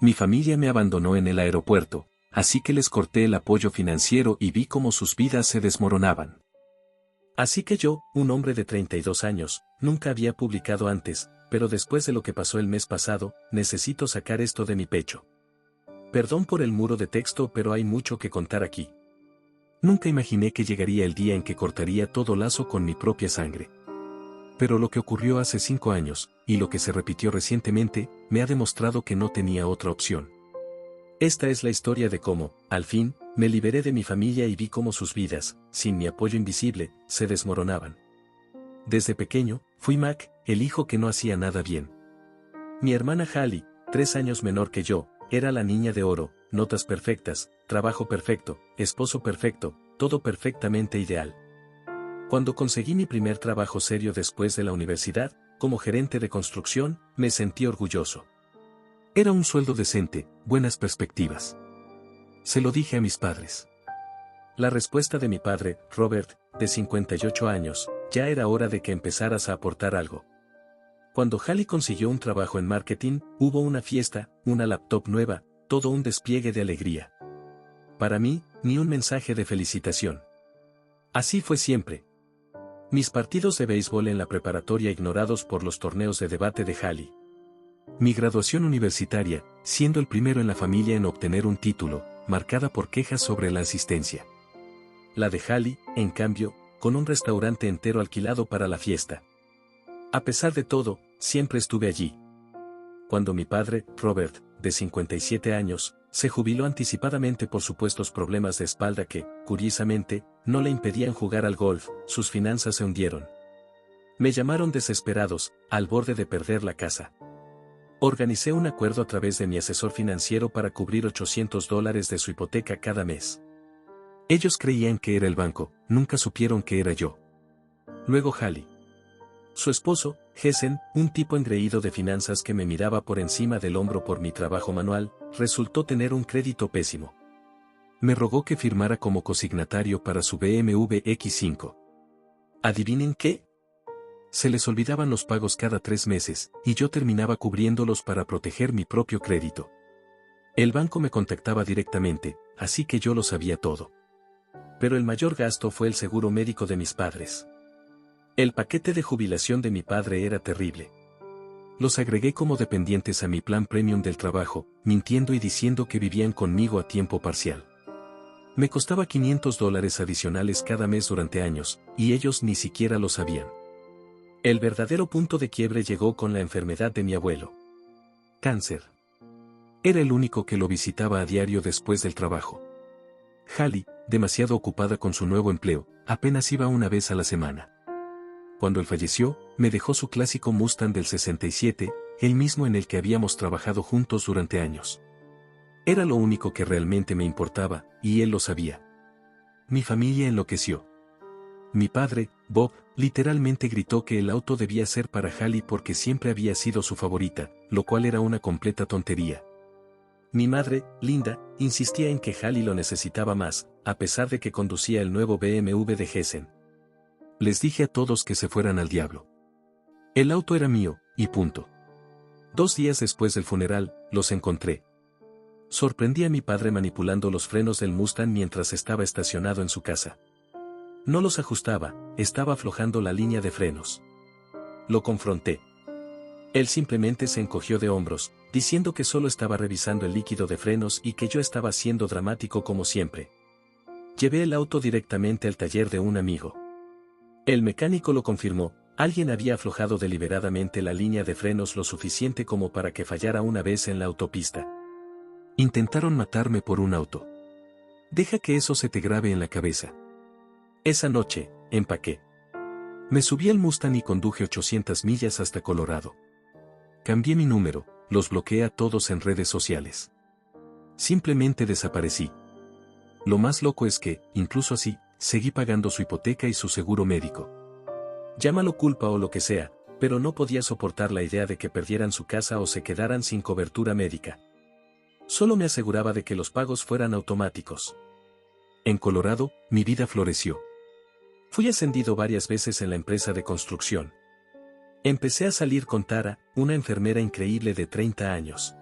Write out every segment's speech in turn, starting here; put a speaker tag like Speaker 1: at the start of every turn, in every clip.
Speaker 1: Mi familia me abandonó en el aeropuerto, así que les corté el apoyo financiero y vi cómo sus vidas se desmoronaban. Así que yo, un hombre de 32 años, nunca había publicado antes, pero después de lo que pasó el mes pasado, necesito sacar esto de mi pecho. Perdón por el muro de texto, pero hay mucho que contar aquí. Nunca imaginé que llegaría el día en que cortaría todo lazo con mi propia sangre. Pero lo que ocurrió hace 5 años, y lo que se repitió recientemente, me ha demostrado que no tenía otra opción. Esta es la historia de cómo, al fin, me liberé de mi familia y vi cómo sus vidas, sin mi apoyo invisible, se desmoronaban. Desde pequeño, fui Mac, el hijo que no hacía nada bien. Mi hermana Hallie, 3 años menor que yo, era la niña de oro, notas perfectas, trabajo perfecto, esposo perfecto, todo perfectamente ideal. Cuando conseguí mi primer trabajo serio después de la universidad, como gerente de construcción, me sentí orgulloso. Era un sueldo decente, buenas perspectivas. Se lo dije a mis padres. La respuesta de mi padre, Robert, de 58 años, ya era hora de que empezaras a aportar algo. Cuando Hallie consiguió un trabajo en marketing, hubo una fiesta, una laptop nueva, todo un despliegue de alegría. Para mí, ni un mensaje de felicitación. Así fue siempre. Mis partidos de béisbol en la preparatoria ignorados por los torneos de debate de Hallie. Mi graduación universitaria, siendo el primero en la familia en obtener un título, marcada por quejas sobre la asistencia. La de Hallie, en cambio, con un restaurante entero alquilado para la fiesta. A pesar de todo, siempre estuve allí. Cuando mi padre, Robert, de 57 años, se jubiló anticipadamente por supuestos problemas de espalda que, curiosamente, no le impedían jugar al golf, sus finanzas se hundieron. Me llamaron desesperados, al borde de perder la casa. Organicé un acuerdo a través de mi asesor financiero para cubrir $800 de su hipoteca cada mes. Ellos creían que era el banco, nunca supieron que era yo. Luego Hallie. Su esposo, Hessen, un tipo engreído de finanzas que me miraba por encima del hombro por mi trabajo manual, resultó tener un crédito pésimo. Me rogó que firmara como cosignatario para su BMW X5. ¿Adivinen qué? Se les olvidaban los pagos cada 3 meses, y yo terminaba cubriéndolos para proteger mi propio crédito. El banco me contactaba directamente, así que yo lo sabía todo. Pero el mayor gasto fue el seguro médico de mis padres. El paquete de jubilación de mi padre era terrible. Los agregué como dependientes a mi plan premium del trabajo, mintiendo y diciendo que vivían conmigo a tiempo parcial. Me costaba $500 adicionales cada mes durante años, y ellos ni siquiera lo sabían. El verdadero punto de quiebre llegó con la enfermedad de mi abuelo. Cáncer. Era el único que lo visitaba a diario después del trabajo. Hallie, demasiado ocupada con su nuevo empleo, apenas iba una vez a la semana. Cuando él falleció, me dejó su clásico Mustang del 67, el mismo en el que habíamos trabajado juntos durante años. Era lo único que realmente me importaba, y él lo sabía. Mi familia enloqueció. Mi padre, Bob, literalmente gritó que el auto debía ser para Hallie porque siempre había sido su favorita, lo cual era una completa tontería. Mi madre, Linda, insistía en que Hallie lo necesitaba más, a pesar de que conducía el nuevo BMW de Hessen. Les dije a todos que se fueran al diablo. El auto era mío, y punto. 2 días después del funeral, los encontré. Sorprendí a mi padre manipulando los frenos del Mustang mientras estaba estacionado en su casa. No los ajustaba, estaba aflojando la línea de frenos. Lo confronté. Él simplemente se encogió de hombros, diciendo que solo estaba revisando el líquido de frenos y que yo estaba siendo dramático como siempre. Llevé el auto directamente al taller de un amigo. El mecánico lo confirmó, alguien había aflojado deliberadamente la línea de frenos lo suficiente como para que fallara una vez en la autopista. Intentaron matarme por un auto. Deja que eso se te grabe en la cabeza. Esa noche, empaqué. Me subí al Mustang y conduje 800 millas hasta Colorado. Cambié mi número, los bloqueé a todos en redes sociales. Simplemente desaparecí. Lo más loco es que, incluso así, seguí pagando su hipoteca y su seguro médico. Llámalo culpa o lo que sea, pero no podía soportar la idea de que perdieran su casa o se quedaran sin cobertura médica. Solo me aseguraba de que los pagos fueran automáticos. En Colorado, mi vida floreció. Fui ascendido varias veces en la empresa de construcción. Empecé a salir con Tara, una enfermera increíble de 30 años.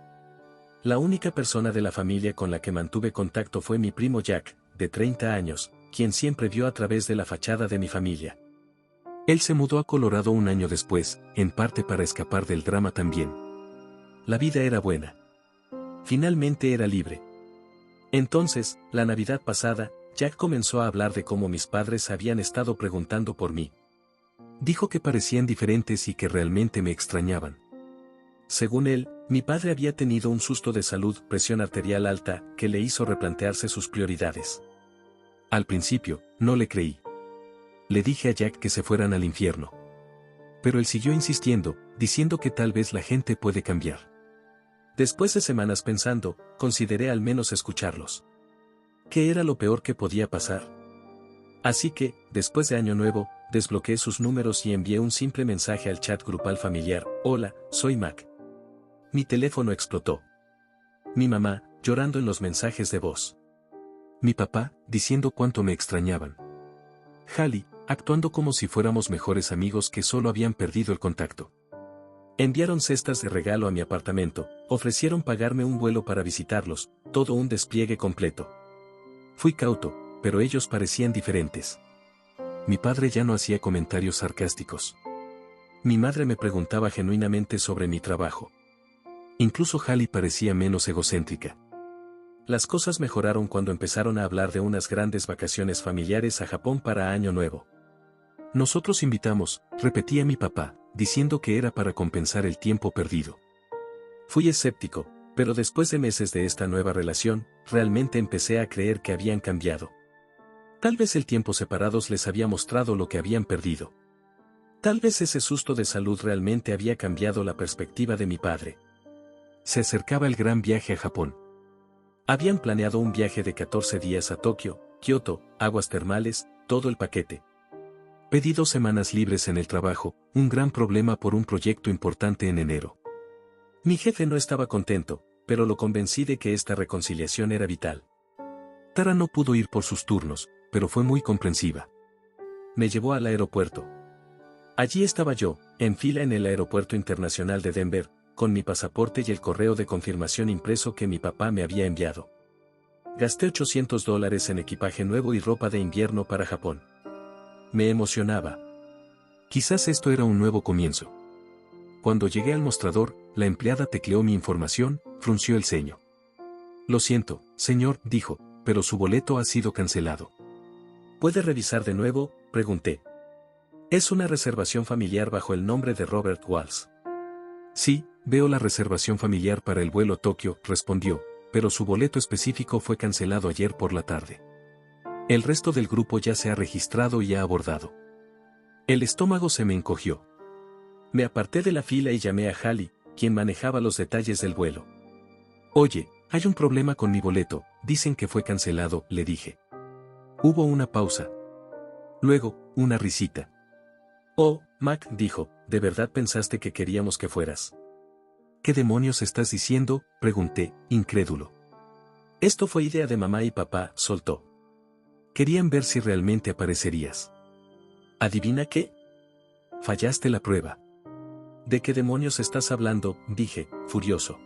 Speaker 1: La única persona de la familia con la que mantuve contacto fue mi primo Jack, de 30 años, quien siempre vio a través de la fachada de mi familia. Él se mudó a Colorado un año después, en parte para escapar del drama también. La vida era buena. Finalmente era libre. Entonces, la Navidad pasada, Jack comenzó a hablar de cómo mis padres habían estado preguntando por mí. Dijo que parecían diferentes y que realmente me extrañaban. Según él, mi padre había tenido un susto de salud, presión arterial alta, que le hizo replantearse sus prioridades. Al principio, no le creí. Le dije a Jack que se fueran al infierno. Pero él siguió insistiendo, diciendo que tal vez la gente puede cambiar. Después de semanas pensando, consideré al menos escucharlos. ¿Qué era lo peor que podía pasar? Así que, después de Año Nuevo, desbloqueé sus números y envié un simple mensaje al chat grupal familiar: "Hola, soy Mac". Mi teléfono explotó. Mi mamá, llorando en los mensajes de voz. Mi papá, diciendo cuánto me extrañaban. Hallie, actuando como si fuéramos mejores amigos que solo habían perdido el contacto. Enviaron cestas de regalo a mi apartamento, ofrecieron pagarme un vuelo para visitarlos, todo un despliegue completo. Fui cauto, pero ellos parecían diferentes. Mi padre ya no hacía comentarios sarcásticos. Mi madre me preguntaba genuinamente sobre mi trabajo. Incluso Hallie parecía menos egocéntrica. Las cosas mejoraron cuando empezaron a hablar de unas grandes vacaciones familiares a Japón para Año Nuevo. Nosotros invitamos, repetía mi papá, diciendo que era para compensar el tiempo perdido. Fui escéptico, pero después de meses de esta nueva relación, realmente empecé a creer que habían cambiado. Tal vez el tiempo separados les había mostrado lo que habían perdido. Tal vez ese susto de salud realmente había cambiado la perspectiva de mi padre. Se acercaba el gran viaje a Japón. Habían planeado un viaje de 14 días a Tokio, Kioto, aguas termales, todo el paquete. Pedí 2 semanas libres en el trabajo, un gran problema por un proyecto importante en enero. Mi jefe no estaba contento, pero lo convencí de que esta reconciliación era vital. Tara no pudo ir por sus turnos, pero fue muy comprensiva. Me llevó al aeropuerto. Allí estaba yo, en fila en el Aeropuerto Internacional de Denver, con mi pasaporte y el correo de confirmación impreso que mi papá me había enviado. Gasté $800 en equipaje nuevo y ropa de invierno para Japón. Me emocionaba. Quizás esto era un nuevo comienzo. Cuando llegué al mostrador, la empleada tecleó mi información, frunció el ceño. Lo siento, señor, dijo, pero su boleto ha sido cancelado. ¿Puede revisar de nuevo?, pregunté. Es una reservación familiar bajo el nombre de Robert Walls. Sí, veo la reservación familiar para el vuelo a Tokio, respondió, pero su boleto específico fue cancelado ayer por la tarde. El resto del grupo ya se ha registrado y ha abordado. El estómago se me encogió. Me aparté de la fila y llamé a Hallie, quien manejaba los detalles del vuelo. Oye, hay un problema con mi boleto, dicen que fue cancelado, le dije. Hubo una pausa. Luego, una risita. Oh, Mac, dijo, ¿de verdad pensaste que queríamos que fueras? ¿Qué demonios estás diciendo?, pregunté, incrédulo. Esto fue idea de mamá y papá, soltó. Querían ver si realmente aparecerías. ¿Adivina qué? Fallaste la prueba. ¿De qué demonios estás hablando?, dije, furioso.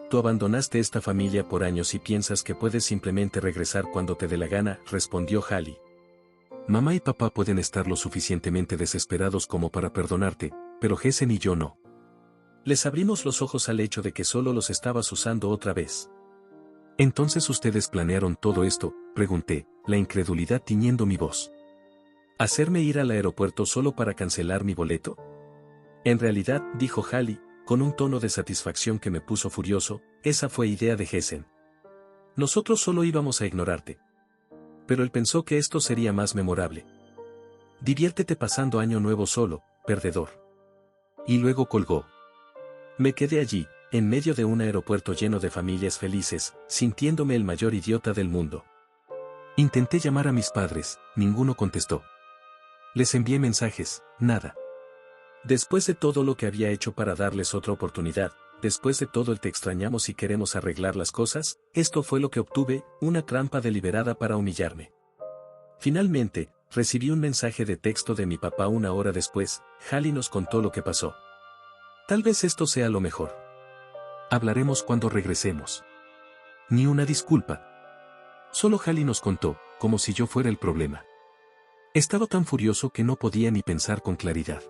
Speaker 1: Tú abandonaste esta familia por años y piensas que puedes simplemente regresar cuando te dé la gana, respondió Hallie. Mamá y papá pueden estar lo suficientemente desesperados como para perdonarte, pero Hessen y yo no. Les abrimos los ojos al hecho de que solo los estabas usando otra vez. ¿Entonces ustedes planearon todo esto?, pregunté, la incredulidad tiñendo mi voz. ¿Hacerme ir al aeropuerto solo para cancelar mi boleto? En realidad, dijo Hallie, con un tono de satisfacción que me puso furioso, esa fue idea de Hessen. Nosotros solo íbamos a ignorarte. Pero él pensó que esto sería más memorable. Diviértete pasando Año Nuevo solo, perdedor. Y luego colgó. Me quedé allí, en medio de un aeropuerto lleno de familias felices, sintiéndome el mayor idiota del mundo. Intenté llamar a mis padres, ninguno contestó. Les envié mensajes, nada. Después de todo lo que había hecho para darles otra oportunidad, después de todo el te extrañamos y queremos arreglar las cosas, esto fue lo que obtuve, una trampa deliberada para humillarme. Finalmente, recibí un mensaje de texto de mi papá una hora después. Hallie nos contó lo que pasó. Tal vez esto sea lo mejor. Hablaremos cuando regresemos. Ni una disculpa. Solo Hallie nos contó, como si yo fuera el problema. Estaba tan furioso que no podía ni pensar con claridad.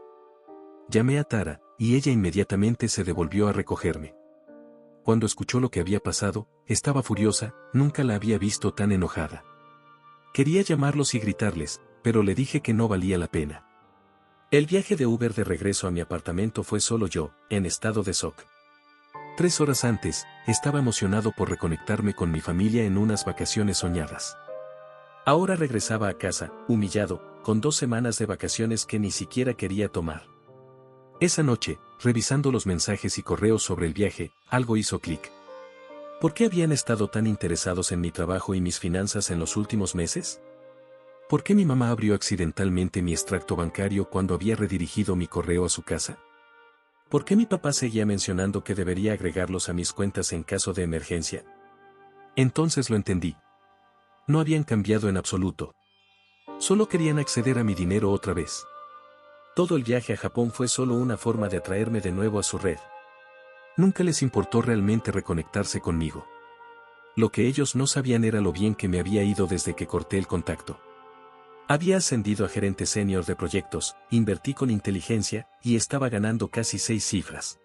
Speaker 1: Llamé a Tara, y ella inmediatamente se devolvió a recogerme. Cuando escuchó lo que había pasado, estaba furiosa, nunca la había visto tan enojada. Quería llamarlos y gritarles, pero le dije que no valía la pena. El viaje de Uber de regreso a mi apartamento fue solo yo, en estado de shock. 3 horas antes, estaba emocionado por reconectarme con mi familia en unas vacaciones soñadas. Ahora regresaba a casa, humillado, con 2 semanas de vacaciones que ni siquiera quería tomar. Esa noche, revisando los mensajes y correos sobre el viaje, algo hizo clic. ¿Por qué habían estado tan interesados en mi trabajo y mis finanzas en los últimos meses? ¿Por qué mi mamá abrió accidentalmente mi extracto bancario cuando había redirigido mi correo a su casa? ¿Por qué mi papá seguía mencionando que debería agregarlos a mis cuentas en caso de emergencia? Entonces lo entendí. No habían cambiado en absoluto. Solo querían acceder a mi dinero otra vez. Todo el viaje a Japón fue solo una forma de atraerme de nuevo a su red. Nunca les importó realmente reconectarse conmigo. Lo que ellos no sabían era lo bien que me había ido desde que corté el contacto. Había ascendido a gerente senior de proyectos, invertí con inteligencia, y estaba ganando casi 6 cifras.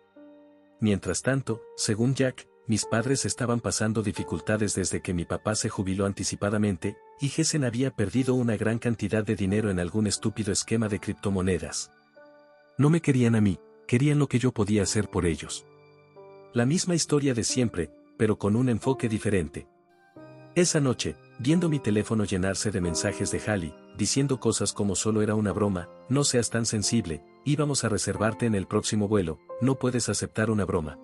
Speaker 1: Mientras tanto, según Jack, mis padres estaban pasando dificultades desde que mi papá se jubiló anticipadamente, y Gessen había perdido una gran cantidad de dinero en algún estúpido esquema de criptomonedas. No me querían a mí, querían lo que yo podía hacer por ellos. La misma historia de siempre, pero con un enfoque diferente. Esa noche, viendo mi teléfono llenarse de mensajes de Hallie, diciendo cosas como solo era una broma, no seas tan sensible, íbamos a reservarte en el próximo vuelo, no puedes aceptar una broma.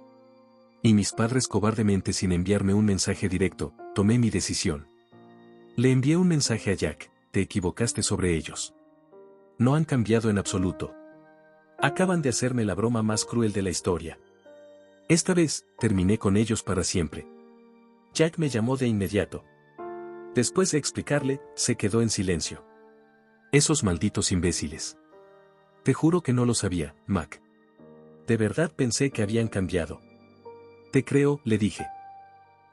Speaker 1: Y mis padres cobardemente sin enviarme un mensaje directo, tomé mi decisión. Le envié un mensaje a Jack, te equivocaste sobre ellos. No han cambiado en absoluto. Acaban de hacerme la broma más cruel de la historia. Esta vez, terminé con ellos para siempre. Jack me llamó de inmediato. Después de explicarle, se quedó en silencio. Esos malditos imbéciles. Te juro que no lo sabía, Mac. De verdad pensé que habían cambiado. Te creo, le dije.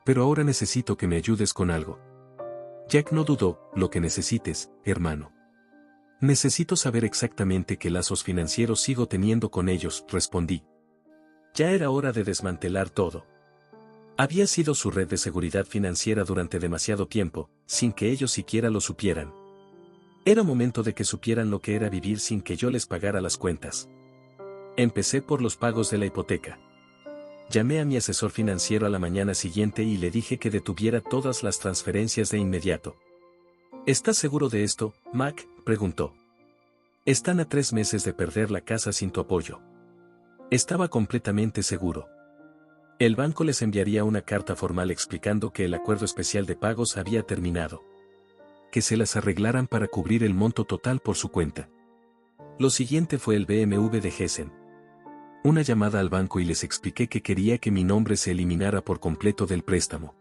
Speaker 1: Pero ahora necesito que me ayudes con algo. Jack no dudó, lo que necesites, hermano. Necesito saber exactamente qué lazos financieros sigo teniendo con ellos, respondí. Ya era hora de desmantelar todo. Había sido su red de seguridad financiera durante demasiado tiempo, sin que ellos siquiera lo supieran. Era momento de que supieran lo que era vivir sin que yo les pagara las cuentas. Empecé por los pagos de la hipoteca. Llamé a mi asesor financiero a la mañana siguiente y le dije que detuviera todas las transferencias de inmediato. ¿Estás seguro de esto, Mac?, preguntó. Están a 3 meses de perder la casa sin tu apoyo. Estaba completamente seguro. El banco les enviaría una carta formal explicando que el acuerdo especial de pagos había terminado. Que se las arreglaran para cubrir el monto total por su cuenta. Lo siguiente fue el BMW de Gessen. Una llamada al banco y les expliqué que quería que mi nombre se eliminara por completo del préstamo.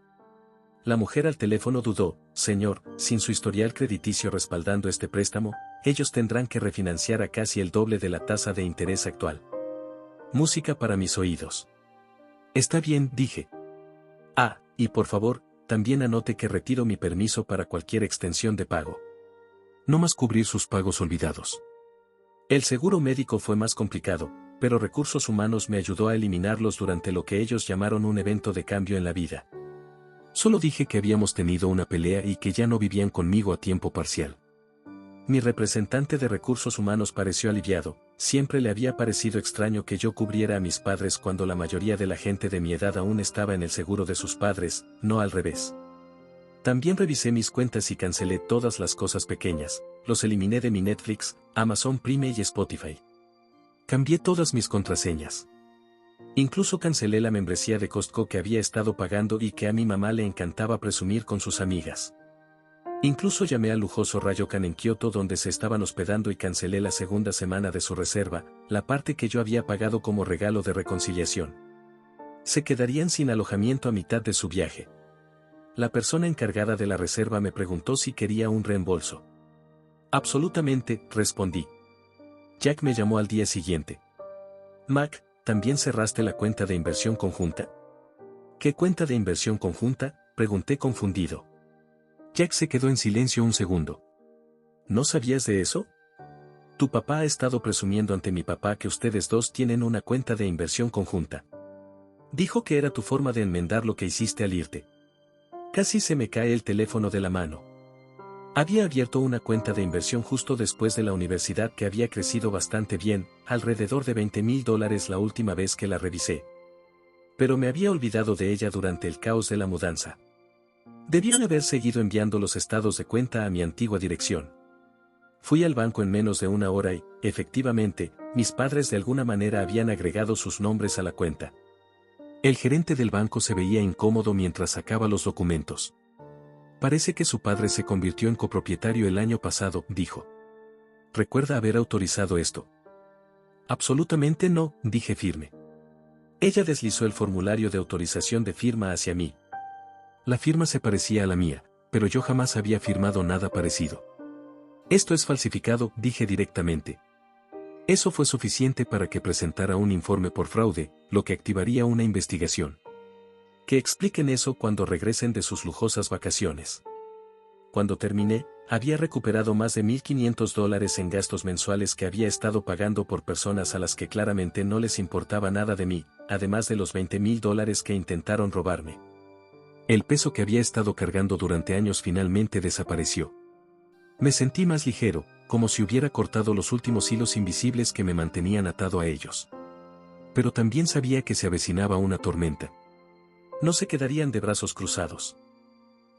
Speaker 1: La mujer al teléfono dudó, señor, sin su historial crediticio respaldando este préstamo, ellos tendrán que refinanciar a casi el doble de la tasa de interés actual. Música para mis oídos. Está bien, dije. Ah, y por favor, también anote que retiro mi permiso para cualquier extensión de pago. No más cubrir sus pagos olvidados. El seguro médico fue más complicado, pero Recursos Humanos me ayudó a eliminarlos durante lo que ellos llamaron un evento de cambio en la vida. Solo dije que habíamos tenido una pelea y que ya no vivían conmigo a tiempo parcial. Mi representante de Recursos Humanos pareció aliviado, siempre le había parecido extraño que yo cubriera a mis padres cuando la mayoría de la gente de mi edad aún estaba en el seguro de sus padres, no al revés. También revisé mis cuentas y cancelé todas las cosas pequeñas, los eliminé de mi Netflix, Amazon Prime y Spotify. Cambié todas mis contraseñas. Incluso cancelé la membresía de Costco que había estado pagando y que a mi mamá le encantaba presumir con sus amigas. Incluso llamé al lujoso Ryokan en Kioto donde se estaban hospedando y cancelé la segunda semana de su reserva, la parte que yo había pagado como regalo de reconciliación. Se quedarían sin alojamiento a mitad de su viaje. La persona encargada de la reserva me preguntó si quería un reembolso. Absolutamente, respondí. Jack me llamó al día siguiente. Mac, ¿también cerraste la cuenta de inversión conjunta? ¿Qué cuenta de inversión conjunta?, pregunté confundido. Jack se quedó en silencio un segundo. ¿No sabías de eso? Tu papá ha estado presumiendo ante mi papá que ustedes dos tienen una cuenta de inversión conjunta. Dijo que era tu forma de enmendar lo que hiciste al irte. Casi se me cae el teléfono de la mano. Había abierto una cuenta de inversión justo después de la universidad que había crecido bastante bien, alrededor de $20,000 la última vez que la revisé. Pero me había olvidado de ella durante el caos de la mudanza. Debían haber seguido enviando los estados de cuenta a mi antigua dirección. Fui al banco en menos de una hora y, efectivamente, mis padres de alguna manera habían agregado sus nombres a la cuenta. El gerente del banco se veía incómodo mientras sacaba los documentos. Parece que su padre se convirtió en copropietario el año pasado, dijo. ¿Recuerda haber autorizado esto? Absolutamente no, dije firme. Ella deslizó el formulario de autorización de firma hacia mí. La firma se parecía a la mía, pero yo jamás había firmado nada parecido. Esto es falsificado, dije directamente. Eso fue suficiente para que presentara un informe por fraude, lo que activaría una investigación. Que expliquen eso cuando regresen de sus lujosas vacaciones. Cuando terminé, había recuperado más de $1,500 en gastos mensuales que había estado pagando por personas a las que claramente no les importaba nada de mí, además de los $20,000 que intentaron robarme. El peso que había estado cargando durante años finalmente desapareció. Me sentí más ligero, como si hubiera cortado los últimos hilos invisibles que me mantenían atado a ellos. Pero también sabía que se avecinaba una tormenta. No se quedarían de brazos cruzados.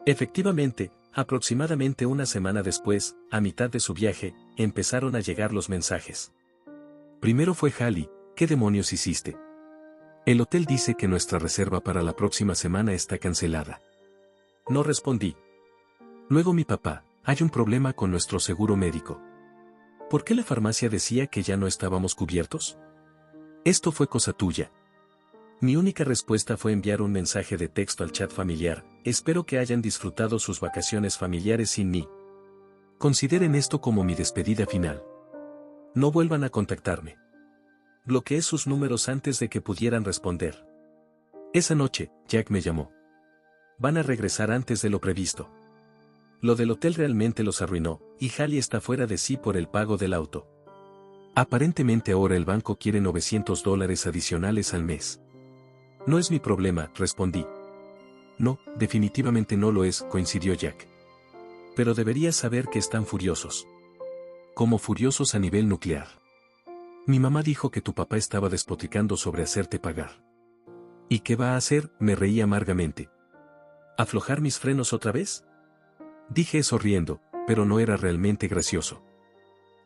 Speaker 1: Efectivamente, aproximadamente una semana después, a mitad de su viaje, empezaron a llegar los mensajes. Primero fue Hallie, ¿qué demonios hiciste? El hotel dice que nuestra reserva para la próxima semana está cancelada. No respondí. Luego mi papá, hay un problema con nuestro seguro médico. ¿Por qué la farmacia decía que ya no estábamos cubiertos? Esto fue cosa tuya. Mi única respuesta fue enviar un mensaje de texto al chat familiar, espero que hayan disfrutado sus vacaciones familiares sin mí. Consideren esto como mi despedida final. No vuelvan a contactarme. Bloqueé sus números antes de que pudieran responder. Esa noche, Jack me llamó. Van a regresar antes de lo previsto. Lo del hotel realmente los arruinó, y Hallie está fuera de sí por el pago del auto. Aparentemente ahora el banco quiere $900 adicionales al mes. No es mi problema, respondí. No, definitivamente no lo es, coincidió Jack. Pero deberías saber que están furiosos. Como furiosos a nivel nuclear. Mi mamá dijo que tu papá estaba despotricando sobre hacerte pagar. ¿Y qué va a hacer?, me reí amargamente. ¿Aflojar mis frenos otra vez? Dije eso riendo, pero no era realmente gracioso.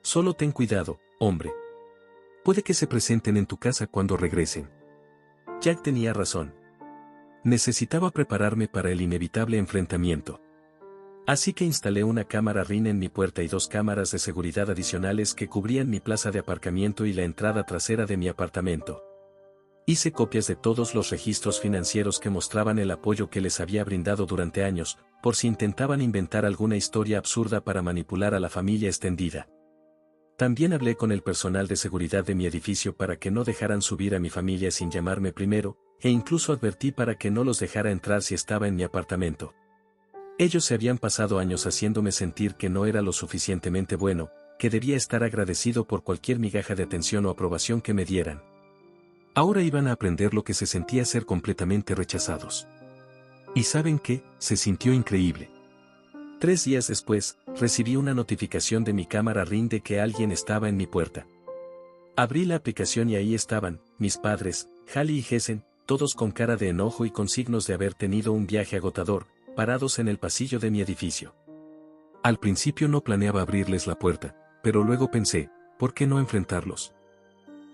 Speaker 1: Solo ten cuidado, hombre. Puede que se presenten en tu casa cuando regresen. Jack tenía razón. Necesitaba prepararme para el inevitable enfrentamiento. Así que instalé una cámara Ring en mi puerta y 2 cámaras de seguridad adicionales que cubrían mi plaza de aparcamiento y la entrada trasera de mi apartamento. Hice copias de todos los registros financieros que mostraban el apoyo que les había brindado durante años, por si intentaban inventar alguna historia absurda para manipular a la familia extendida. También hablé con el personal de seguridad de mi edificio para que no dejaran subir a mi familia sin llamarme primero, e incluso advertí para que no los dejara entrar si estaba en mi apartamento. Ellos se habían pasado años haciéndome sentir que no era lo suficientemente bueno, que debía estar agradecido por cualquier migaja de atención o aprobación que me dieran. Ahora iban a aprender lo que se sentía ser completamente rechazados. ¿Y saben qué? Se sintió increíble. 3 días después, recibí una notificación de mi cámara Ring de que alguien estaba en mi puerta. Abrí la aplicación y ahí estaban, mis padres, Hallie y Hessen, todos con cara de enojo y con signos de haber tenido un viaje agotador, parados en el pasillo de mi edificio. Al principio no planeaba abrirles la puerta, pero luego pensé, ¿por qué no enfrentarlos?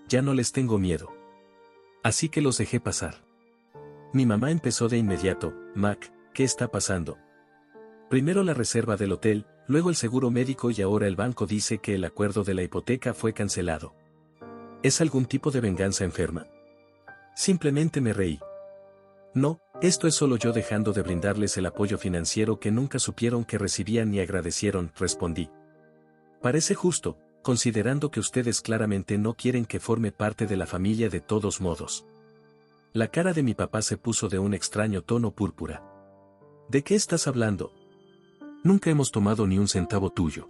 Speaker 1: Ya no les tengo miedo. Así que los dejé pasar. Mi mamá empezó de inmediato, Mac, ¿qué está pasando? Primero la reserva del hotel, luego el seguro médico y ahora el banco dice que el acuerdo de la hipoteca fue cancelado. ¿Es algún tipo de venganza enferma? Simplemente me reí. No, esto es solo yo dejando de brindarles el apoyo financiero que nunca supieron que recibían ni agradecieron, respondí. Parece justo, considerando que ustedes claramente no quieren que forme parte de la familia de todos modos. La cara de mi papá se puso de un extraño tono púrpura. ¿De qué estás hablando? Nunca hemos tomado ni un centavo tuyo.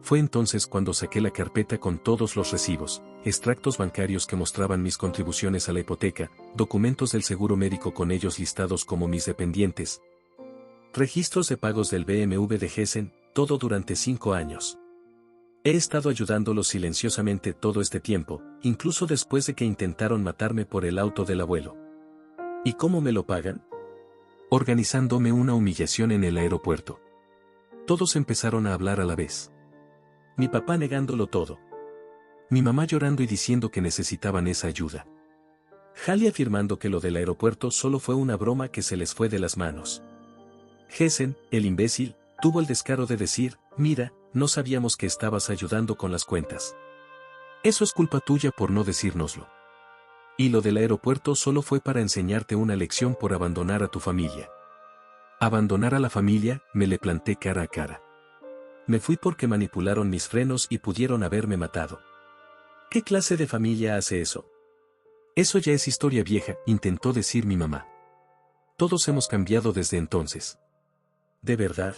Speaker 1: Fue entonces cuando saqué la carpeta con todos los recibos, extractos bancarios que mostraban mis contribuciones a la hipoteca, documentos del seguro médico con ellos listados como mis dependientes, registros de pagos del BMW de Hessen, todo durante 5 años. He estado ayudándolos silenciosamente todo este tiempo, incluso después de que intentaron matarme por el auto del abuelo. ¿Y cómo me lo pagan? Organizándome una humillación en el aeropuerto. Todos empezaron a hablar a la vez. Mi papá negándolo todo. Mi mamá llorando y diciendo que necesitaban esa ayuda. Hallie afirmando que lo del aeropuerto solo fue una broma que se les fue de las manos. Hessen, el imbécil, tuvo el descaro de decir, mira, no sabíamos que estabas ayudando con las cuentas. Eso es culpa tuya por no decírnoslo. Y lo del aeropuerto solo fue para enseñarte una lección por abandonar a tu familia. Abandonar a la familia, me le planté cara a cara. Me fui porque manipularon mis frenos y pudieron haberme matado. ¿Qué clase de familia hace eso? Eso ya es historia vieja, intentó decir mi mamá. Todos hemos cambiado desde entonces. ¿De verdad?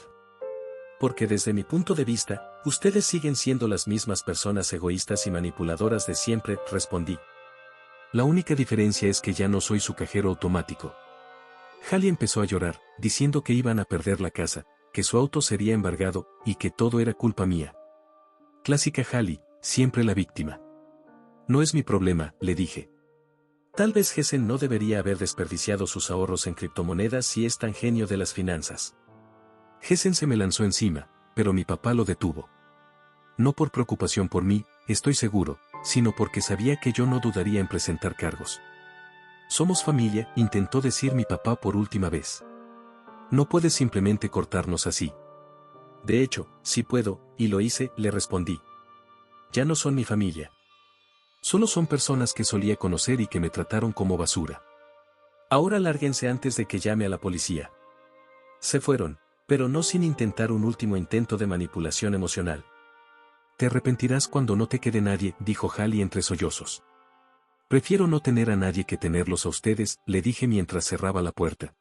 Speaker 1: Porque desde mi punto de vista, ustedes siguen siendo las mismas personas egoístas y manipuladoras de siempre, respondí. La única diferencia es que ya no soy su cajero automático. Hallie empezó a llorar, diciendo que iban a perder la casa, que su auto sería embargado, y que todo era culpa mía. Clásica Hallie, siempre la víctima. No es mi problema, le dije. Tal vez Hessen no debería haber desperdiciado sus ahorros en criptomonedas si es tan genio de las finanzas. Hessen se me lanzó encima, pero mi papá lo detuvo. No por preocupación por mí, estoy seguro, sino porque sabía que yo no dudaría en presentar cargos. Somos familia, intentó decir mi papá por última vez. No puedes simplemente cortarnos así. De hecho, sí puedo, y lo hice, le respondí. Ya no son mi familia. Solo son personas que solía conocer y que me trataron como basura. Ahora lárguense antes de que llame a la policía. Se fueron, pero no sin intentar un último intento de manipulación emocional. Te arrepentirás cuando no te quede nadie, dijo Hallie entre sollozos. Prefiero no tener a nadie que tenerlos a ustedes, le dije mientras cerraba la puerta.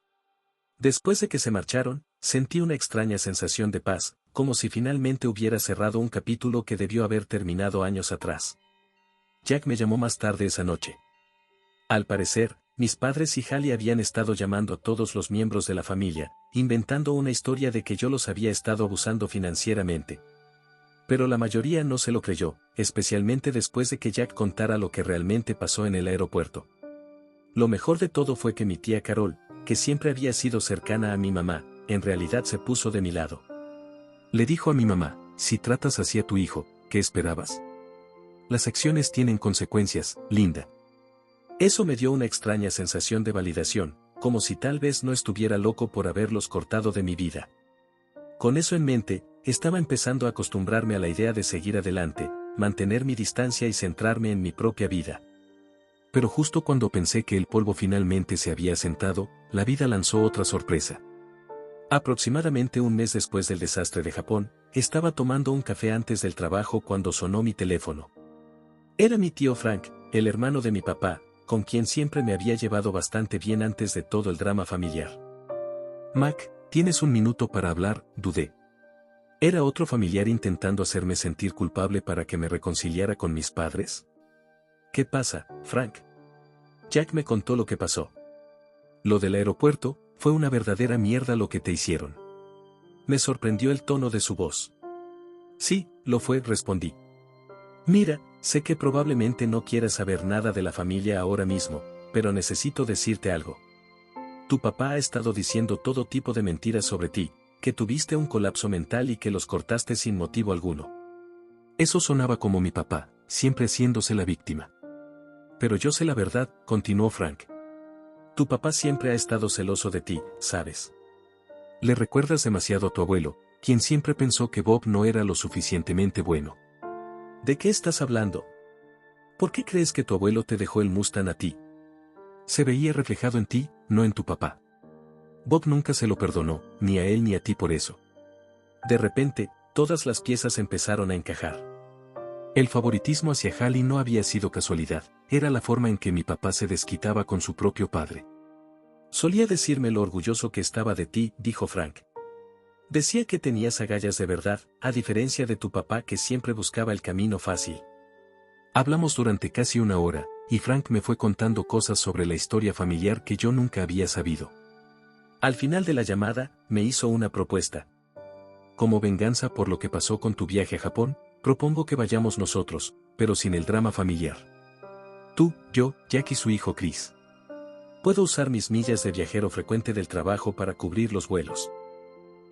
Speaker 1: Después de que se marcharon, sentí una extraña sensación de paz, como si finalmente hubiera cerrado un capítulo que debió haber terminado años atrás. Jack me llamó más tarde esa noche. Al parecer, mis padres y Hallie habían estado llamando a todos los miembros de la familia, inventando una historia de que yo los había estado abusando financieramente. Pero la mayoría no se lo creyó, especialmente después de que Jack contara lo que realmente pasó en el aeropuerto. Lo mejor de todo fue que mi tía Carol, que siempre había sido cercana a mi mamá, en realidad se puso de mi lado. Le dijo a mi mamá, si tratas así a tu hijo, ¿qué esperabas? Las acciones tienen consecuencias, Linda. Eso me dio una extraña sensación de validación, como si tal vez no estuviera loco por haberlos cortado de mi vida. Con eso en mente, estaba empezando a acostumbrarme a la idea de seguir adelante, mantener mi distancia y centrarme en mi propia vida. Pero justo cuando pensé que el polvo finalmente se había asentado, la vida lanzó otra sorpresa. Aproximadamente un mes después del desastre de Japón, estaba tomando un café antes del trabajo cuando sonó mi teléfono. Era mi tío Frank, el hermano de mi papá, con quien siempre me había llevado bastante bien antes de todo el drama familiar. Mac, ¿tienes un minuto para hablar? Dudé. ¿Era otro familiar intentando hacerme sentir culpable para que me reconciliara con mis padres? ¿Qué pasa, Frank? Jack me contó lo que pasó. Lo del aeropuerto, fue una verdadera mierda lo que te hicieron. Me sorprendió el tono de su voz. Sí, lo fue, respondí. Mira, sé que probablemente no quieras saber nada de la familia ahora mismo, pero necesito decirte algo. Tu papá ha estado diciendo todo tipo de mentiras sobre ti, que tuviste un colapso mental y que los cortaste sin motivo alguno. Eso sonaba como mi papá, siempre haciéndose la víctima. Pero yo sé la verdad, continuó Frank. Tu papá siempre ha estado celoso de ti, ¿sabes? Le recuerdas demasiado a tu abuelo, quien siempre pensó que Bob no era lo suficientemente bueno. ¿De qué estás hablando? ¿Por qué crees que tu abuelo te dejó el Mustang a ti? Se veía reflejado en ti, no en tu papá. Bob nunca se lo perdonó, ni a él ni a ti por eso. De repente, todas las piezas empezaron a encajar. El favoritismo hacia Hallie no había sido casualidad, era la forma en que mi papá se desquitaba con su propio padre. Solía decirme lo orgulloso que estaba de ti, dijo Frank. Decía que tenías agallas de verdad, a diferencia de tu papá que siempre buscaba el camino fácil. Hablamos durante casi una hora, y Frank me fue contando cosas sobre la historia familiar que yo nunca había sabido. Al final de la llamada, me hizo una propuesta. Como venganza por lo que pasó con tu viaje a Japón, propongo que vayamos nosotros, pero sin el drama familiar. Tú, yo, Jack y su hijo Chris. Puedo usar mis millas de viajero frecuente del trabajo para cubrir los vuelos.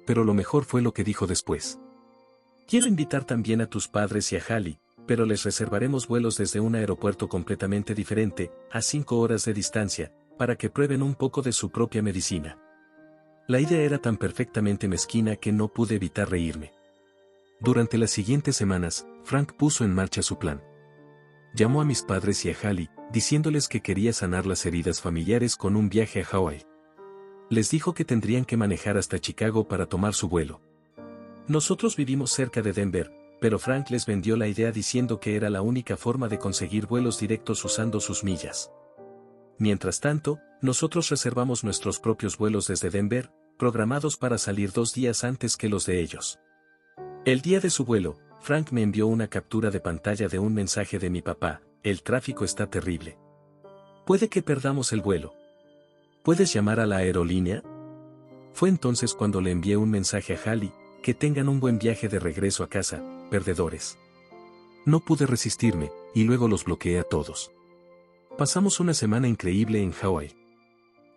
Speaker 1: Pero lo mejor fue lo que dijo después. Quiero invitar también a tus padres y a Hallie, pero les reservaremos vuelos desde un aeropuerto completamente diferente, a 5 horas de distancia, para que prueben un poco de su propia medicina. La idea era tan perfectamente mezquina que no pude evitar reírme. Durante las siguientes semanas, Frank puso en marcha su plan. Llamó a mis padres y a Hallie, diciéndoles que quería sanar las heridas familiares con un viaje a Hawái. Les dijo que tendrían que manejar hasta Chicago para tomar su vuelo. Nosotros vivimos cerca de Denver, pero Frank les vendió la idea diciendo que era la única forma de conseguir vuelos directos usando sus millas. Mientras tanto, nosotros reservamos nuestros propios vuelos desde Denver, programados para salir 2 días antes que los de ellos. El día de su vuelo, Frank me envió una captura de pantalla de un mensaje de mi papá: el tráfico está terrible. Puede que perdamos el vuelo. ¿Puedes llamar a la aerolínea? Fue entonces cuando le envié un mensaje a Hallie: que tengan un buen viaje de regreso a casa, perdedores. No pude resistirme, y luego los bloqueé a todos. Pasamos una semana increíble en Hawái.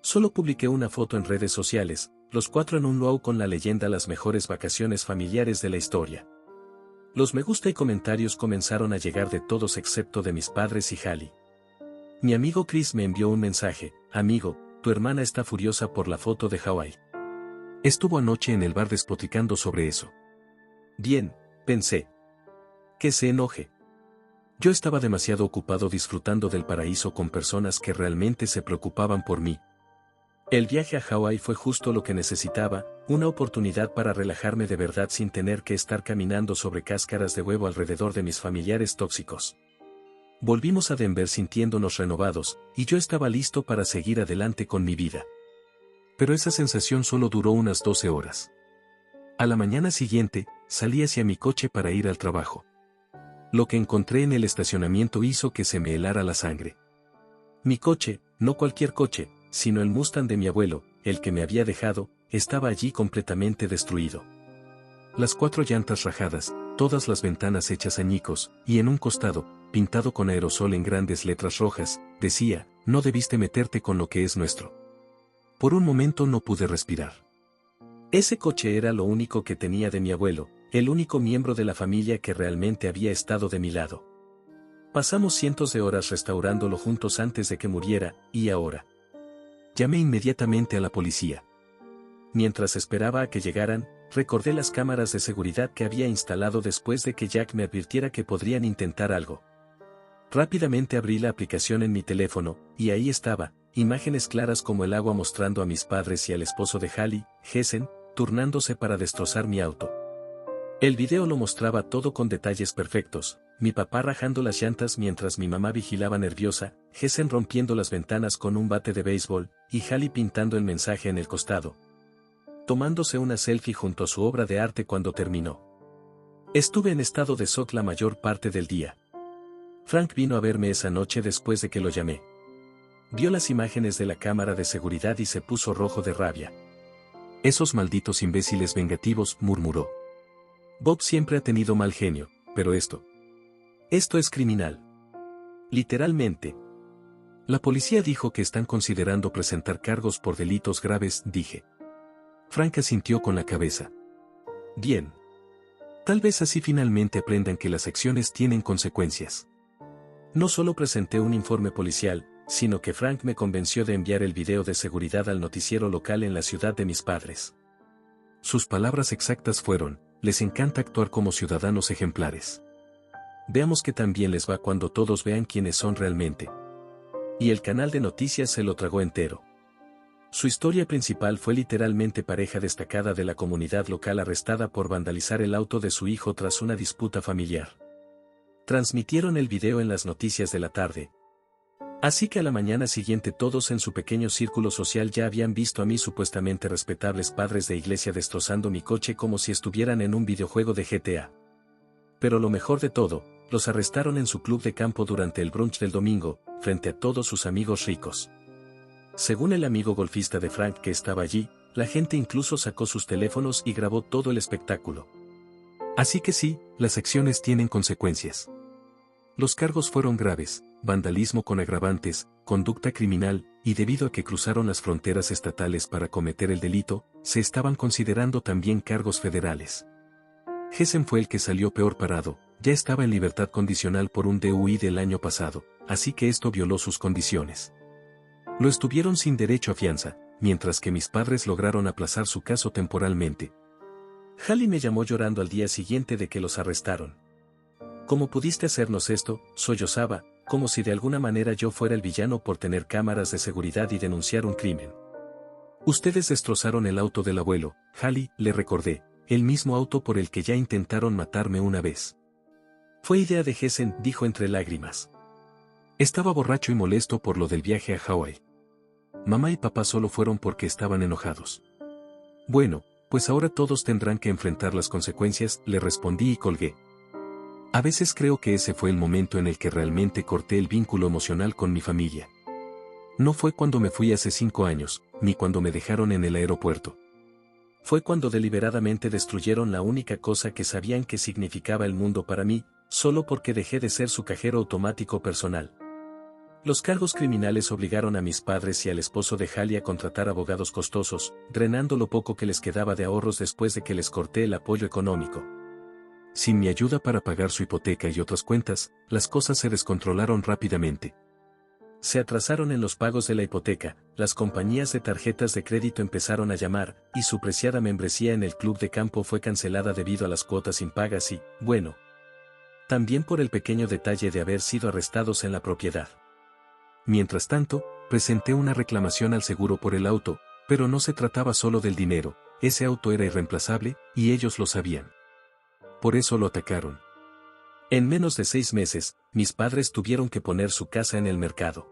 Speaker 1: Solo publiqué una foto en redes sociales, los 4 en un luau con la leyenda las mejores vacaciones familiares de la historia. Los me gusta y comentarios comenzaron a llegar de todos excepto de mis padres y Hallie. Mi amigo Chris me envió un mensaje: amigo, tu hermana está furiosa por la foto de Hawái. Estuvo anoche en el bar despotricando sobre eso. Bien, pensé. Que se enoje. Yo estaba demasiado ocupado disfrutando del paraíso con personas que realmente se preocupaban por mí. El viaje a Hawái fue justo lo que necesitaba, una oportunidad para relajarme de verdad sin tener que estar caminando sobre cáscaras de huevo alrededor de mis familiares tóxicos. Volvimos a Denver sintiéndonos renovados, y yo estaba listo para seguir adelante con mi vida. Pero esa sensación solo duró unas 12 horas. A la mañana siguiente, salí hacia mi coche para ir al trabajo. Lo que encontré en el estacionamiento hizo que se me helara la sangre. Mi coche, no cualquier coche, sino el Mustang de mi abuelo, el que me había dejado, estaba allí completamente destruido. Las 4 llantas rajadas, todas las ventanas hechas añicos, y en un costado, pintado con aerosol en grandes letras rojas, decía: no debiste meterte con lo que es nuestro. Por un momento no pude respirar. Ese coche era lo único que tenía de mi abuelo, el único miembro de la familia que realmente había estado de mi lado. Pasamos cientos de horas restaurándolo juntos antes de que muriera, y ahora. Llamé inmediatamente a la policía. Mientras esperaba a que llegaran, recordé las cámaras de seguridad que había instalado después de que Jack me advirtiera que podrían intentar algo. Rápidamente abrí la aplicación en mi teléfono, y ahí estaba, imágenes claras como el agua mostrando a mis padres y al esposo de Hallie, Hessen, turnándose para destrozar mi auto. El video lo mostraba todo con detalles perfectos: mi papá rajando las llantas mientras mi mamá vigilaba nerviosa, Hessen rompiendo las ventanas con un bate de béisbol, y Hallie pintando el mensaje en el costado. Tomándose una selfie junto a su obra de arte cuando terminó. Estuve en estado de shock la mayor parte del día. Frank vino a verme esa noche después de que lo llamé. Vio las imágenes de la cámara de seguridad y se puso rojo de rabia. Esos malditos imbéciles vengativos, murmuró. Bob siempre ha tenido mal genio, pero esto es criminal. Literalmente. La policía dijo que están considerando presentar cargos por delitos graves, dije. Frank asintió con la cabeza. Bien. Tal vez así finalmente aprendan que las acciones tienen consecuencias. No solo presenté un informe policial, sino que Frank me convenció de enviar el video de seguridad al noticiero local en la ciudad de mis padres. Sus palabras exactas fueron: les encanta actuar como ciudadanos ejemplares. Veamos que también les va cuando todos vean quiénes son realmente. Y el canal de noticias se lo tragó entero. Su historia principal fue literalmente pareja destacada de la comunidad local arrestada por vandalizar el auto de su hijo tras una disputa familiar. Transmitieron el video en las noticias de la tarde. Así que a la mañana siguiente todos en su pequeño círculo social ya habían visto a mis supuestamente respetables padres de iglesia destrozando mi coche como si estuvieran en un videojuego de GTA. Pero lo mejor de todo, los arrestaron en su club de campo durante el brunch del domingo, frente a todos sus amigos ricos. Según el amigo golfista de Frank que estaba allí, la gente incluso sacó sus teléfonos y grabó todo el espectáculo. Así que sí, las acciones tienen consecuencias. Los cargos fueron graves: vandalismo con agravantes, conducta criminal, y debido a que cruzaron las fronteras estatales para cometer el delito, se estaban considerando también cargos federales. Hessen fue el que salió peor parado, ya estaba en libertad condicional por un DUI del año pasado, así que esto violó sus condiciones. Lo estuvieron sin derecho a fianza, mientras que mis padres lograron aplazar su caso temporalmente. Hallie me llamó llorando al día siguiente de que los arrestaron. ¿Cómo pudiste hacernos esto?, sollozaba, como si de alguna manera yo fuera el villano por tener cámaras de seguridad y denunciar un crimen. Ustedes destrozaron el auto del abuelo, Hallie, le recordé, el mismo auto por el que ya intentaron matarme una vez. Fue idea de Hessen, dijo entre lágrimas. Estaba borracho y molesto por lo del viaje a Hawái. Mamá y papá solo fueron porque estaban enojados. Bueno, pues ahora todos tendrán que enfrentar las consecuencias, le respondí y colgué. A veces creo que ese fue el momento en el que realmente corté el vínculo emocional con mi familia. No fue cuando me fui hace 5 años, ni cuando me dejaron en el aeropuerto. Fue cuando deliberadamente destruyeron la única cosa que sabían que significaba el mundo para mí, solo porque dejé de ser su cajero automático personal. Los cargos criminales obligaron a mis padres y al esposo de Hallie a contratar abogados costosos, drenando lo poco que les quedaba de ahorros después de que les corté el apoyo económico. Sin mi ayuda para pagar su hipoteca y otras cuentas, las cosas se descontrolaron rápidamente. Se atrasaron en los pagos de la hipoteca, las compañías de tarjetas de crédito empezaron a llamar, y su preciada membresía en el club de campo fue cancelada debido a las cuotas impagas y, bueno, también por el pequeño detalle de haber sido arrestados en la propiedad. Mientras tanto, presenté una reclamación al seguro por el auto, pero no se trataba solo del dinero, ese auto era irreemplazable, y ellos lo sabían. Por eso lo atacaron. En menos de 6 meses, mis padres tuvieron que poner su casa en el mercado.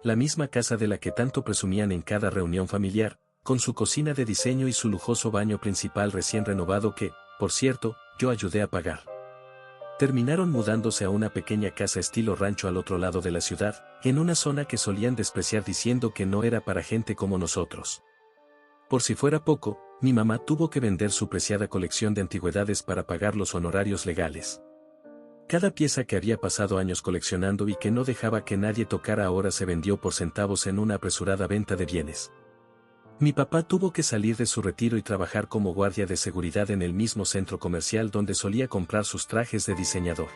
Speaker 1: La misma casa de la que tanto presumían en cada reunión familiar, con su cocina de diseño y su lujoso baño principal recién renovado que, por cierto, yo ayudé a pagar. Terminaron mudándose a una pequeña casa estilo rancho al otro lado de la ciudad, en una zona que solían despreciar diciendo que no era para gente como nosotros. Por si fuera poco, mi mamá tuvo que vender su preciada colección de antigüedades para pagar los honorarios legales. Cada pieza que había pasado años coleccionando y que no dejaba que nadie tocara ahora se vendió por centavos en una apresurada venta de bienes. Mi papá tuvo que salir de su retiro y trabajar como guardia de seguridad en el mismo centro comercial donde solía comprar sus trajes de diseñador.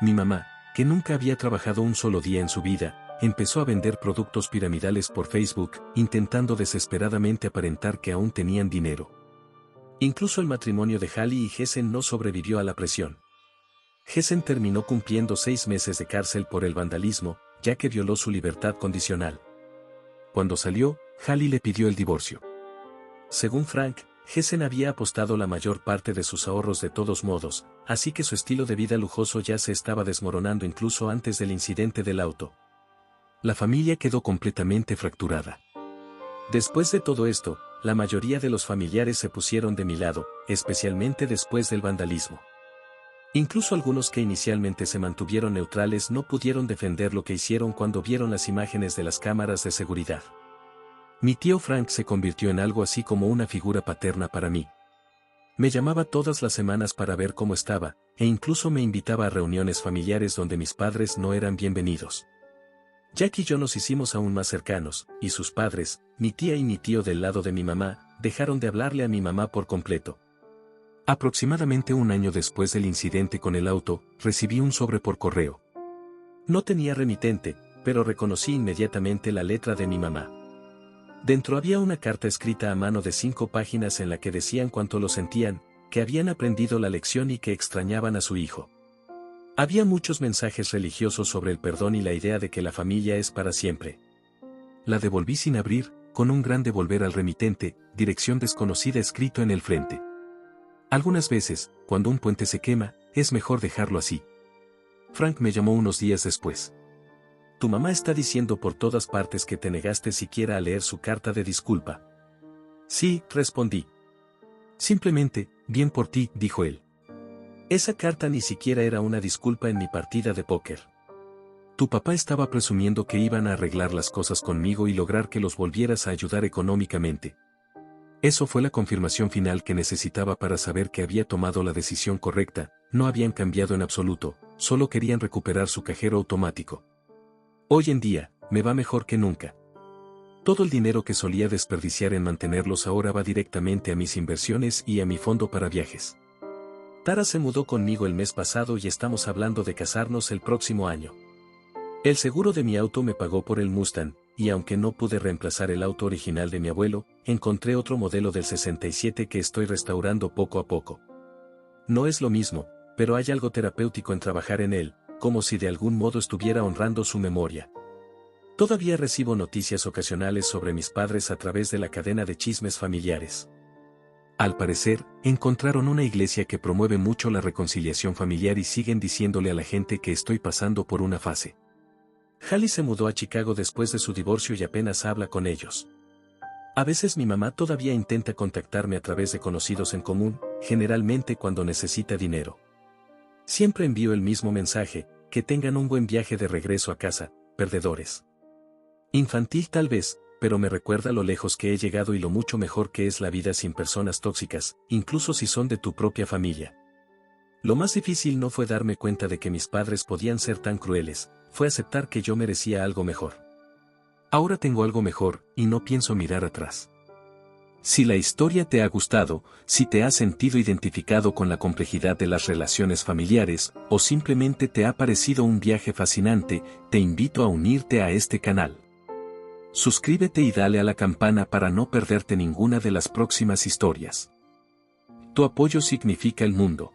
Speaker 1: Mi mamá, que nunca había trabajado un solo día en su vida, empezó a vender productos piramidales por Facebook, intentando desesperadamente aparentar que aún tenían dinero. Incluso el matrimonio de Hallie y Hessen no sobrevivió a la presión. Hessen terminó cumpliendo 6 meses de cárcel por el vandalismo, ya que violó su libertad condicional. Cuando salió, Hallie le pidió el divorcio. Según Frank, Hessen había apostado la mayor parte de sus ahorros de todos modos, así que su estilo de vida lujoso ya se estaba desmoronando incluso antes del incidente del auto. La familia quedó completamente fracturada. Después de todo esto, la mayoría de los familiares se pusieron de mi lado, especialmente después del vandalismo. Incluso algunos que inicialmente se mantuvieron neutrales no pudieron defender lo que hicieron cuando vieron las imágenes de las cámaras de seguridad. Mi tío Frank se convirtió en algo así como una figura paterna para mí. Me llamaba todas las semanas para ver cómo estaba, e incluso me invitaba a reuniones familiares donde mis padres no eran bienvenidos. Jack y yo nos hicimos aún más cercanos, y sus padres, mi tía y mi tío del lado de mi mamá, dejaron de hablarle a mi mamá por completo. Aproximadamente un año después del incidente con el auto, recibí un sobre por correo. No tenía remitente, pero reconocí inmediatamente la letra de mi mamá. Dentro había una carta escrita a mano de 5 páginas en la que decían cuánto lo sentían, que habían aprendido la lección y que extrañaban a su hijo. Había muchos mensajes religiosos sobre el perdón y la idea de que la familia es para siempre. La devolví sin abrir, con un gran devolver al remitente, dirección desconocida escrito en el frente. Algunas veces, cuando un puente se quema, es mejor dejarlo así. Frank me llamó unos días después. Tu mamá está diciendo por todas partes que te negaste siquiera a leer su carta de disculpa. Sí, respondí. Simplemente, bien por ti, dijo él. Esa carta ni siquiera era una disculpa en mi partida de póker. Tu papá estaba presumiendo que iban a arreglar las cosas conmigo y lograr que los volvieras a ayudar económicamente. Eso fue la confirmación final que necesitaba para saber que había tomado la decisión correcta. No habían cambiado en absoluto, solo querían recuperar su cajero automático. Hoy en día, me va mejor que nunca. Todo el dinero que solía desperdiciar en mantenerlos ahora va directamente a mis inversiones y a mi fondo para viajes. Tara se mudó conmigo el mes pasado y estamos hablando de casarnos el próximo año. El seguro de mi auto me pagó por el Mustang, y aunque no pude reemplazar el auto original de mi abuelo, encontré otro modelo del 67 que estoy restaurando poco a poco. No es lo mismo, pero hay algo terapéutico en trabajar en él, como si de algún modo estuviera honrando su memoria. Todavía recibo noticias ocasionales sobre mis padres a través de la cadena de chismes familiares. Al parecer, encontraron una iglesia que promueve mucho la reconciliación familiar y siguen diciéndole a la gente que estoy pasando por una fase. Hallie se mudó a Chicago después de su divorcio y apenas habla con ellos. A veces mi mamá todavía intenta contactarme a través de conocidos en común, generalmente cuando necesita dinero. Siempre envío el mismo mensaje: que tengan un buen viaje de regreso a casa, perdedores. Infantil tal vez, pero me recuerda lo lejos que he llegado y lo mucho mejor que es la vida sin personas tóxicas, incluso si son de tu propia familia. Lo más difícil no fue darme cuenta de que mis padres podían ser tan crueles, fue aceptar que yo merecía algo mejor. Ahora tengo algo mejor, y no pienso mirar atrás. Si la historia te ha gustado, si te has sentido identificado con la complejidad de las relaciones familiares, o simplemente te ha parecido un viaje fascinante, te invito a unirte a este canal. Suscríbete y dale a la campana para no perderte ninguna de las próximas historias. Tu apoyo significa el mundo.